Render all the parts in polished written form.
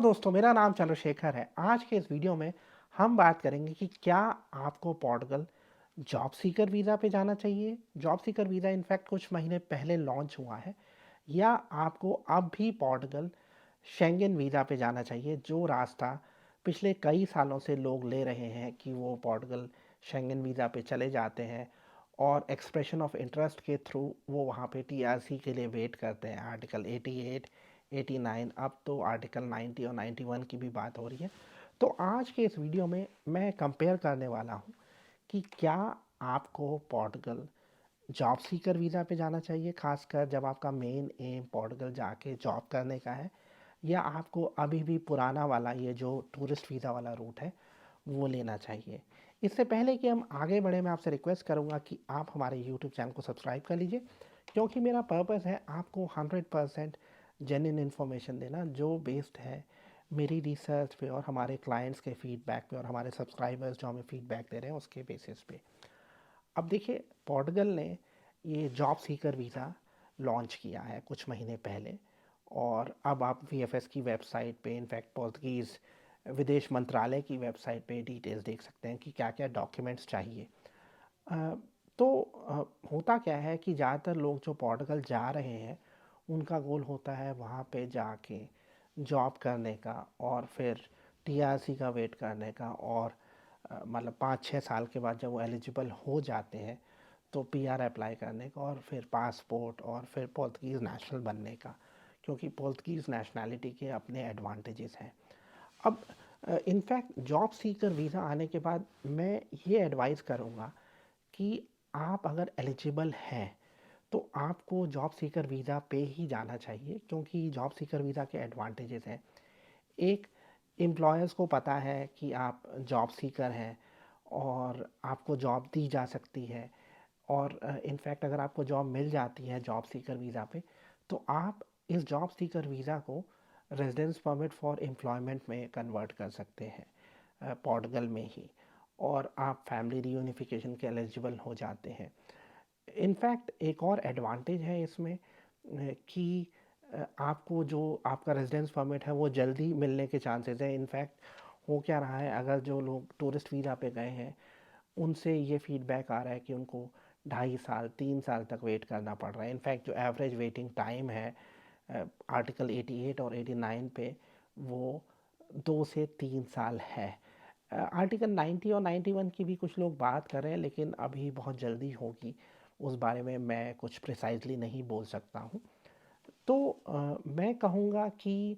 दोस्तों, मेरा नाम चंद्रशेखर है। आज के इस वीडियो में हम बात करेंगे कि क्या आपको पोर्टुगल जॉब सीकर वीज़ा पे जाना चाहिए। जॉब सीकर वीज़ा इनफैक्ट कुछ महीने पहले लॉन्च हुआ है, या आपको अब भी पोर्टुगल शेंगेन वीज़ा पे जाना चाहिए, जो रास्ता पिछले कई सालों से लोग ले रहे हैं कि वो पोर्टुगल शेंगेन वीज़ा पे चले जाते हैं और एक्सप्रेशन ऑफ इंटरेस्ट के थ्रू वो वहाँ पे टीआरसी के लिए वेट करते हैं। आर्टिकल 88, 89, अब तो आर्टिकल 90 और 91 की भी बात हो रही है। तो आज के इस वीडियो में मैं कंपेयर करने वाला हूँ कि क्या आपको पोर्टुगल जॉब सीकर वीज़ा पे जाना चाहिए, खासकर जब आपका मेन एम पोर्टुगल जाके जॉब करने का है, या आपको अभी भी पुराना वाला ये जो टूरिस्ट वीज़ा वाला रूट है वो लेना चाहिए। इससे पहले कि हम आगे बढ़े, मैं आपसे रिक्वेस्ट करूँगा कि आप हमारे यूट्यूब चैनल को सब्सक्राइब कर लीजिए, क्योंकि मेरा पर्पस है आपको 100% जेन्युइन इन्फॉर्मेशन देना, जो बेस्ड है मेरी रिसर्च पे और हमारे क्लाइंट्स के फीडबैक पे और हमारे सब्सक्राइबर्स जो हमें फीडबैक दे रहे हैं उसके बेसिस पे। अब देखिए, पोर्टुगल ने ये जॉब सीकर वीज़ा लॉन्च किया है कुछ महीने पहले, और अब आप वीएफएस की वेबसाइट पे, इनफैक्ट पोर्तुगीज़ विदेश मंत्रालय की वेबसाइट पे डिटेल्स देख सकते हैं कि क्या क्या डॉक्यूमेंट्स चाहिए। अ, तो होता क्या है कि ज़्यादातर लोग जो पोर्टुगल जा रहे हैं उनका गोल होता है वहाँ पे जाके जॉब करने का, और फिर टीआरसी का वेट करने का, और मतलब 5-6 साल के बाद जब वो एलिजिबल हो जाते हैं तो पीआर अप्लाई करने का, और फिर पासपोर्ट, और फिर पोर्तुगीज़ नेशनल बनने का, क्योंकि पोर्तुगीज़ नेशनैलिटी के अपने एडवांटेजेस हैं। अब इनफैक्ट जॉब सीकर वीज़ा आने के बाद मैं ये एडवाइस करूँगा कि आप अगर एलिजिबल हैं तो आपको जॉब सीकर वीज़ा पे ही जाना चाहिए, क्योंकि जॉब सीकर वीज़ा के एडवांटेजेस हैं। एक, एम्प्लॉयर्स को पता है कि आप जॉब सीकर हैं और आपको जॉब दी जा सकती है, और इनफैक्ट अगर आपको जॉब मिल जाती है जॉब सीकर वीज़ा पे, तो आप इस जॉब सीकर वीज़ा को रेजिडेंस परमिट फॉर एम्प्लॉयमेंट में कन्वर्ट कर सकते हैं पोर्टुगल में ही, और आप फैमिली रीयूनिफिकेशन के एलिजिबल हो जाते हैं। इनफैक्ट एक और एडवांटेज है इसमें कि आपको जो आपका रेजिडेंस परमिट है वो जल्दी मिलने के चांसेस हैं। इनफैक्ट हो क्या रहा है, अगर जो लोग टूरिस्ट वीज़ा पे गए हैं उनसे ये फीडबैक आ रहा है कि उनको 2.5 साल 3 साल तक वेट करना पड़ रहा है। इनफैक्ट जो एवरेज वेटिंग टाइम है आर्टिकल 88 और 89 पे, वो 2 से 3 साल है। आर्टिकल 90 और 91 की भी कुछ लोग बात कर रहे हैं, लेकिन अभी बहुत जल्दी होगी, उस बारे में मैं कुछ प्रिसाइजली नहीं बोल सकता हूँ। तो मैं कहूँगा कि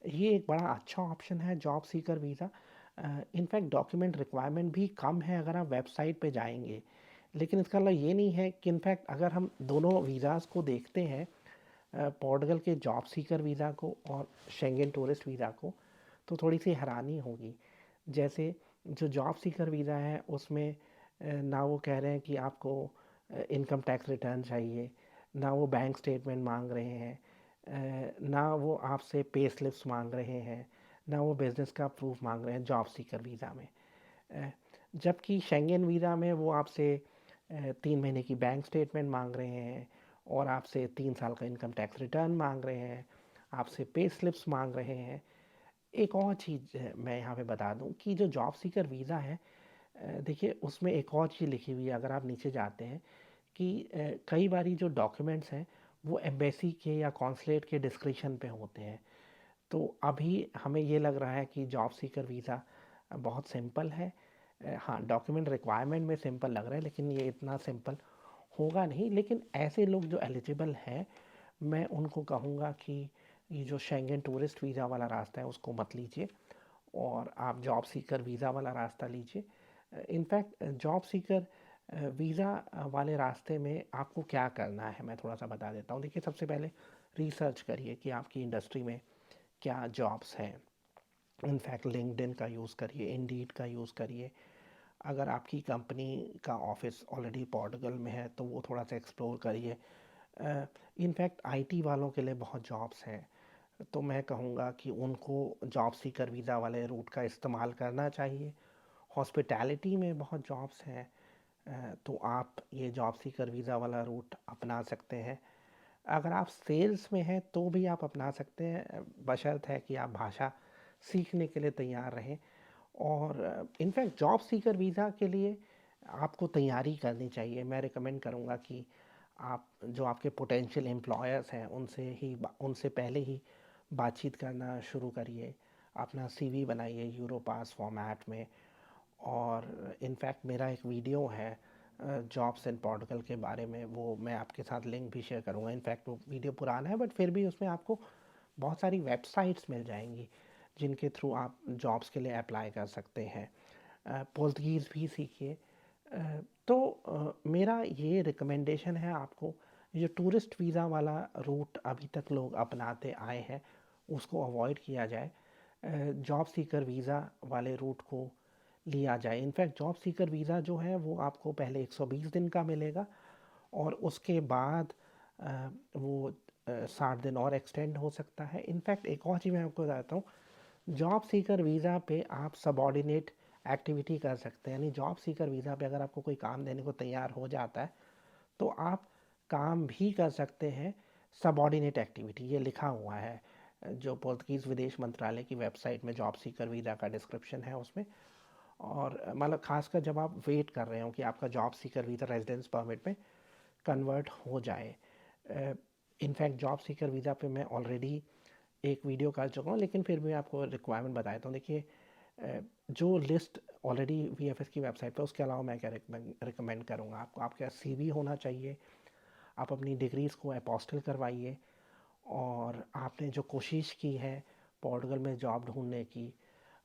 ये एक बड़ा अच्छा ऑप्शन है job seeker visa. In fact document requirement भी कम है अगर आप वेबसाइट पे जाएंगे, लेकिन इसका मतलब ये नहीं है कि, इनफैक्ट अगर हम दोनों वीज़ाज़ को देखते हैं, पोर्टुगल के जॉब सीकर वीज़ा को और शेंगेन टूरिस्ट वीज़ा को, तो थोड़ी सी हैरानी होगी। जैसे जो जॉब सीकर वीज़ा है उसमें ना वो कह रहे हैं कि आपको इनकम टैक्स रिटर्न चाहिए, ना वो बैंक स्टेटमेंट मांग रहे हैं, ना वो आपसे पे स्लिप्स मांग रहे हैं, ना वो बिज़नेस का प्रूफ मांग रहे हैं जॉब सीकर वीज़ा में। अ, जबकि शेंगेन वीज़ा में वो आपसे 3 महीने की बैंक स्टेटमेंट मांग रहे हैं, और आपसे 3 साल का इनकम टैक्स रिटर्न मांग रहे हैं, आपसे पे स्लिप्स मांग रहे हैं। एक और चीज़ मैं यहाँ पे बता दूँ कि जो जॉब सीकर वीज़ा है, देखिए उसमें एक और चीज़ लिखी हुई है, अगर आप नीचे जाते हैं, कि कई बारी जो डॉक्यूमेंट्स हैं वो एम्बेसी के या कॉन्सुलेट के डिस्क्रिप्शन पे होते हैं। तो अभी हमें ये लग रहा है कि जॉब सीकर वीज़ा बहुत सिंपल है। हाँ, डॉक्यूमेंट रिक्वायरमेंट में सिंपल लग रहा है, लेकिन ये इतना सिंपल होगा नहीं। लेकिन ऐसे लोग जो एलिजिबल हैं, मैं उनको कहूँगा कि ये जो शेंगेन टूरिस्ट वीज़ा वाला रास्ता है उसको मत लीजिए, और आप जॉब सीकर वीज़ा वाला रास्ता लीजिए। इनफैक्ट जॉब सीकर वीज़ा वाले रास्ते में आपको क्या करना है मैं थोड़ा सा बता देता हूँ। देखिए, सबसे पहले रिसर्च करिए कि आपकी इंडस्ट्री में क्या जॉब्स हैं। इनफैक्ट लिंक्डइन का यूज़ करिए, इंडीड का यूज़ करिए। अगर आपकी कंपनी का ऑफिस ऑलरेडी पोर्टुगल में है तो वो थोड़ा सा एक्सप्लोर करिए। इनफैक्ट आईटी वालों के लिए बहुत जॉब्स हैं, तो मैं कहूँगा कि उनको जॉब सीकर वीज़ा वाले रूट का इस्तेमाल करना चाहिए। हॉस्पिटैलिटी में बहुत जॉब्स हैं, तो आप ये जॉब सीकर वीज़ा वाला रूट अपना सकते हैं। अगर आप सेल्स में हैं तो भी आप अपना सकते हैं, बशर्त है कि आप भाषा सीखने के लिए तैयार रहें। और इनफैक्ट जॉब सीकर वीज़ा के लिए आपको तैयारी करनी चाहिए। मैं रिकमेंड करूँगा कि आप जो आपके पोटेंशियल एम्प्लॉयर्स हैं उनसे पहले ही बातचीत करना शुरू करिए। अपना सीवी बनाइए यूरोपास फॉर्मेट में। और इनफैक्ट मेरा एक वीडियो है जॉब्स इन पोर्टुगल के बारे में, वो मैं आपके साथ लिंक भी शेयर करूँगा। इनफैक्ट वो वीडियो पुराना है बट फिर भी उसमें आपको बहुत सारी वेबसाइट्स मिल जाएंगी जिनके थ्रू आप जॉब्स के लिए अप्लाई कर सकते हैं। पोर्तुगीज़ भी सीखिए। मेरा ये रिकमेंडेशन है आपको, जो टूरिस्ट वीज़ा वाला रूट अभी तक लोग अपनाते आए हैं उसको अवॉइड किया जाए। जॉब सीकर वीज़ा वाले रूट को लिया जाए। इनफैक्ट जॉब सीकर वीज़ा जो है वो आपको पहले 120 दिन का मिलेगा और उसके बाद वो 60 दिन और एक्सटेंड हो सकता है। इनफैक्ट एक और चीज़ मैं आपको बताता हूँ, जॉब सीकर वीज़ा पे आप सबऑर्डिनेट एक्टिविटी कर सकते हैं। यानी जॉब सीकर वीज़ा पे अगर आपको कोई काम देने को तैयार हो जाता है तो आप काम भी कर सकते हैं सबऑर्डिनेट एक्टिविटी। ये लिखा हुआ है जो पुर्तगीज़ विदेश मंत्रालय की वेबसाइट में जॉब सीकर वीज़ा का डिस्क्रिप्शन है उसमें। और मतलब खासकर जब आप वेट कर रहे हो कि आपका job seeker visa residence permit में कन्वर्ट हो जाए। इनफैक्ट जॉब सीकर वीज़ा पे मैं ऑलरेडी एक वीडियो कर चुका हूँ, लेकिन फिर भी आपको रिक्वायरमेंट बता देता हूँ। देखिए, जो लिस्ट ऑलरेडी वीएफएस की वेबसाइट पे, उसके अलावा मैं क्या रिकमेंड करूँगा आपको, आपका सीवी होना चाहिए। आप अपनी डिग्रीज़ को अपोस्टिल करवाइए और आपने जो कोशिश की है पोर्टुगल में जॉब ढूंढने की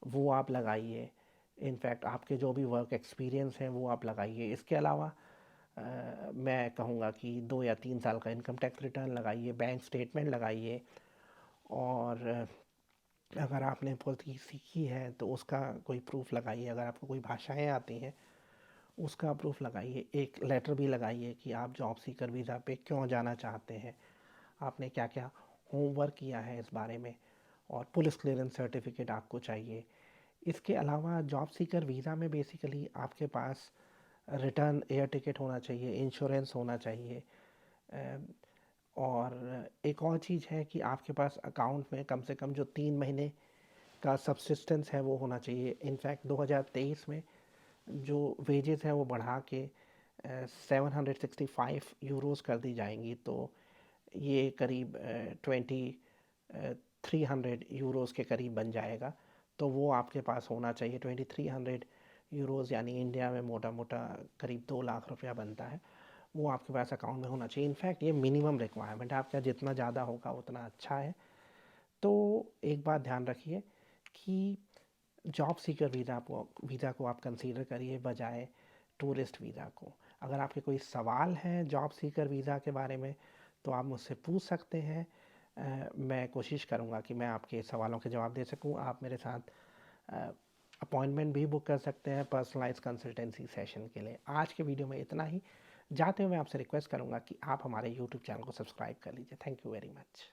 वो आप लगाइए। इनफैक्ट आपके जो भी वर्क एक्सपीरियंस हैं वो आप लगाइए। इसके अलावा मैं कहूँगा कि 2 या 3 साल का इनकम टैक्स रिटर्न लगाइए, बैंक स्टेटमेंट लगाइए। और अगर आपने पुर्तगीज़ सीखी है तो उसका कोई प्रूफ लगाइए। अगर आपको कोई भाषाएं आती हैं उसका प्रूफ लगाइए। एक लेटर भी लगाइए कि आप जॉब सीकर वीज़ा पे क्यों जाना चाहते हैं, आपने क्या क्या होमवर्क किया है इस बारे में, और पुलिस क्लियरेंस सर्टिफिकेट आपको चाहिए। इसके अलावा जॉब सीकर वीज़ा में बेसिकली आपके पास रिटर्न एयर टिकट होना चाहिए, इंश्योरेंस होना चाहिए। और एक और चीज़ है कि आपके पास अकाउंट में कम से कम जो 3 महीने का सब्सिस्टेंस है वो होना चाहिए। इनफैक्ट 2023 में जो वेजेस हैं वो बढ़ा के 765 यूरोस कर दी जाएंगी। तो ये करीब 2300 यूरोस के करीब बन जाएगा। तो वो आपके पास होना चाहिए। 2300 यूरोस यानी इंडिया में मोटा मोटा करीब 2 लाख रुपया बनता है। वो आपके पास अकाउंट में होना चाहिए। इनफैक्ट ये मिनिमम रिक्वायरमेंट है, आपका जितना ज़्यादा होगा उतना अच्छा है। तो एक बात ध्यान रखिए कि जॉब सीकर वीज़ा को आप कंसीडर करिए बजाय टूरिस्ट वीज़ा को। अगर आपके कोई सवाल हैं जॉब सीकर वीज़ा के बारे में तो आप मुझसे पूछ सकते हैं। मैं कोशिश करूँगा कि मैं आपके सवालों के जवाब दे सकूँ। आप मेरे साथ अपॉइंटमेंट भी बुक कर सकते हैं पर्सनलाइज कंसल्टेंसी सेशन के लिए। आज के वीडियो में इतना ही। जाते हुए मैं आपसे रिक्वेस्ट करूँगा कि आप हमारे यूट्यूब चैनल को सब्सक्राइब कर लीजिए। Thank you very much.